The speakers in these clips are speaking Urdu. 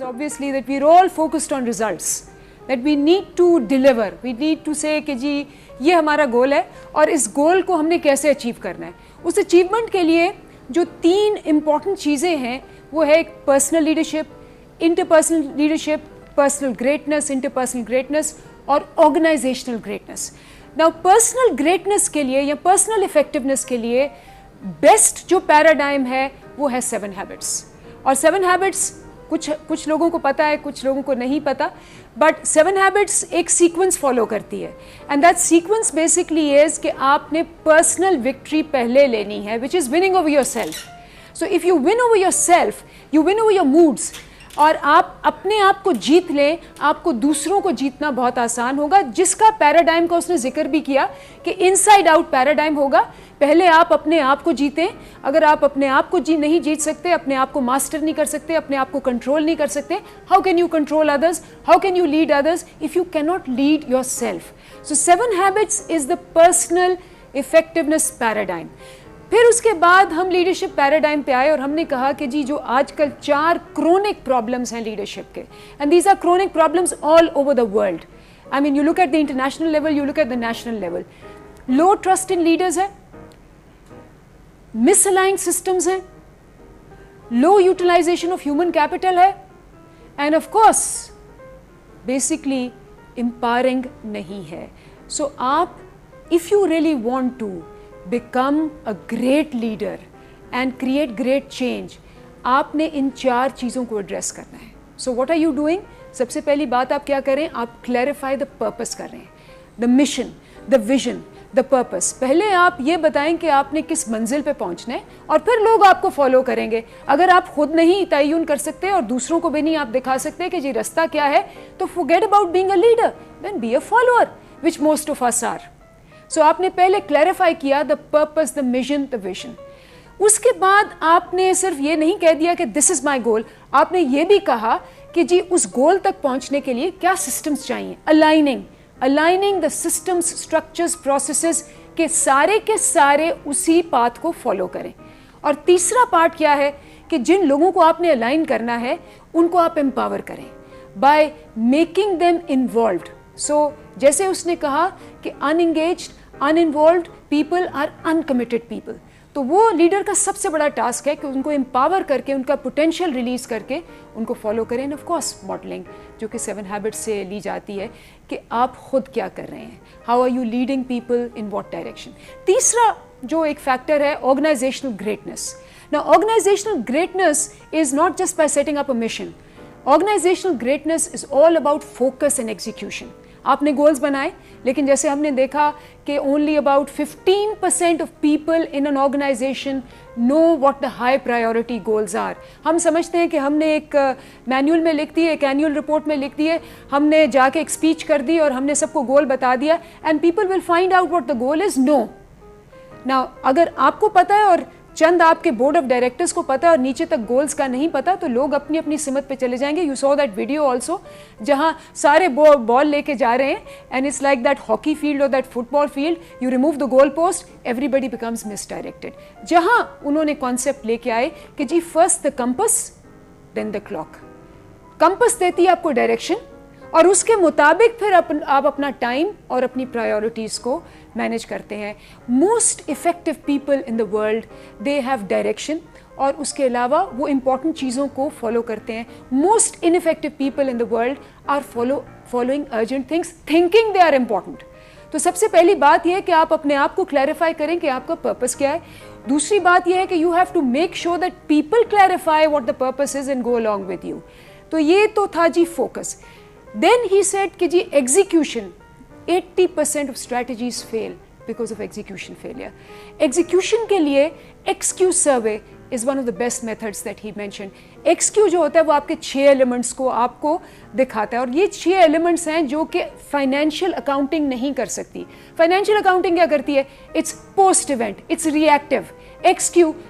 obviously that we're all focused on results, that we need to deliver, we need to say کہ جی یہ ہمارا گول ہے اور اس گول کو ہم نے کیسے اچیو کرنا ہے. اس اچیومنٹ کے لیے جو 3 امپورٹنٹ چیزیں ہیں وہ ہے ایک personal leadership, interpersonal leadership, personal greatness, interpersonal greatness اور organisational greatness. Now personal greatness کے لیے یا پرسنل افیکٹونیس کے لیے بیسٹ جو پیراڈائم ہے وہ ہے 7 ہیبٹس. اور 7 ہیبٹس کچھ لوگوں کو پتہ ہے, کچھ لوگوں کو نہیں پتہ, بٹ 7 ہیبٹس ایک سیکوینس فالو کرتی ہے. And that sequence basically is کہ آپ نے پرسنل وکٹری پہلے لینی ہے, which is winning over yourself. So if you win over yourself, you win over your moods, اور آپ اپنے آپ کو جیت لیں, آپ کو دوسروں کو جیتنا بہت آسان ہوگا. جس کا پیراڈائم کا اس نے ذکر بھی کیا کہ ان سائڈ آؤٹ پیراڈائم ہوگا. پہلے آپ اپنے آپ کو جیتیں. اگر آپ اپنے آپ کو نہیں جیت سکتے, اپنے آپ کو ماسٹر نہیں کر سکتے, اپنے آپ کو کنٹرول نہیں کر سکتے, how can you control others, how can you lead others if you can not lead your self. So 7 habits is the personal effectiveness paradigm. پھر اس کے بعد ہم لیڈرشپ پیراڈائم پہ آئے اور ہم نے کہا کہ جی جو آج کل 4 کرونک پرابلمس ہیں لیڈرشپ کے, and these are chronic problems all over the world. I mean you look at the international level, you look at the national level. Low trust in leaders ہے, مس الائنڈ سسٹمز ہیں, low utilization of human capital ہے, and of course basically empowering نہیں ہے. سو آپ if you really want to become a great leader and create great change, آپ نے ان 4 چیزوں کو ایڈریس کرنا ہے. So what are you doing? سب سے پہلی بات آپ کیا کریں, آپ کلیریفائی دا پرپس کر رہے ہیں, دا mission, the vision, the purpose. پہلے آپ یہ بتائیں کہ آپ نے کس منزل پہ پہنچنا ہے اور پھر لوگ آپ کو فالو کریں گے. اگر آپ خود نہیں تعین کر سکتے اور دوسروں کو بھی نہیں آپ دکھا سکتے کہ جی رستہ کیا ہے, تو forget about being a leader, then be a follower, which most of us are. سو آپ نے پہلے کلیریفائی کیا the purpose, the mission, the vision. اس کے بعد آپ نے صرف یہ نہیں کہہ دیا کہ دس از مائی گول, آپ نے یہ بھی کہا کہ جی اس گول تک پہنچنے کے لیے کیا سسٹمز چاہیے. Aligning the systems, structures, processes کے سارے اسی پاتھ کو فالو کریں. اور تیسرا پارٹ کیا ہے کہ جن لوگوں کو آپ نے الائن کرنا ہے ان کو آپ امپاور کریں by making them involved. So جیسے اس نے کہا کہ unengaged, uninvolved people are uncommitted people. تو وہ لیڈر کا سب سے بڑا ٹاسک ہے کہ ان کو امپاور کر کے, ان کا پوٹینشیل ریلیز کر کے ان کو فالو کریں. آف کورس ماڈلنگ جو کہ 7 ہیبٹس سے لی جاتی ہے کہ آپ خود کیا کر رہے ہیں, how are you leading people in what direction. تیسرا جو ایک فیکٹر ہے آرگنائزیشنل گریٹنس. نا organizational greatness is not just by setting up a mission. Organizational greatness is all about focus and execution. آپ نے گولز بنائے, لیکن جیسے ہم نے دیکھا کہ only about 15% of people in an organization know what the high priority goals are. ہم سمجھتے ہیں کہ ہم نے ایک مینول میں لکھ دی, ایک اینیول رپورٹ میں لکھ دیے, ہم نے جا کے ایک اسپیچ کر دی اور ہم نے سب کو گول بتا دیا, and people will find out what the goal is. No. نا اگر آپ کو پتہ ہے اور چند آپ کے بورڈ آف ڈائریکٹرز کو پتہ اور نیچے تک گولز کا نہیں پتہ, تو لوگ اپنی اپنی سمت پہ چلے جائیں گے. You saw that video also جہاں سارے بال لے کے جا رہے ہیں, and it's like that hockey field اور that football field, you remove the goalpost, everybody becomes misdirected. جہاں انہوں نے کانسیپٹ لے کے آئے کہ جی first the compass then the clock. Compass دیتی ہے آپ کو ڈائریکشن, اور اس کے مطابق پھر آپ اپنا ٹائم اور اپنی پرائیورٹیز کو مینیج کرتے ہیں. Most effective people in the world they have direction, اور اس کے علاوہ وہ امپورٹنٹ چیزوں کو فالو کرتے ہیں. Most ineffective people in the world are following urgent things, thinking they are important. تو سب سے پہلی بات یہ ہے کہ آپ اپنے آپ کو کلیریفائی کریں کہ آپ کا پرپس کیا ہے. دوسری بات یہ ہے کہ you have to make sure that people clarify what the purpose is and go along with you. تو یہ تو تھا جی فوکس. دین ہی سیڈ کہ جی execution, 80% of strategies fail because of execution failure. Execution کے لیے X Q survey is one of the best methods that he mention. X Q جو ہوتا ہے وہ آپ کے 6 ایلیمنٹس کو آپ کو دکھاتا ہے, اور یہ 6 ایلیمنٹس ہیں جو کہ فائنینشیل اکاؤنٹنگ نہیں کر سکتی. فائنینشیل اکاؤنٹنگ کیا کرتی ہے, it's post event, it's reactive. XQ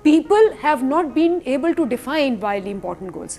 People have not been able to define wildly important goals.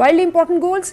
wildly important goals,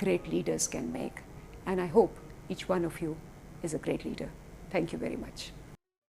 great leaders can make. And I hope each one of you is a great leader. Thank you very much.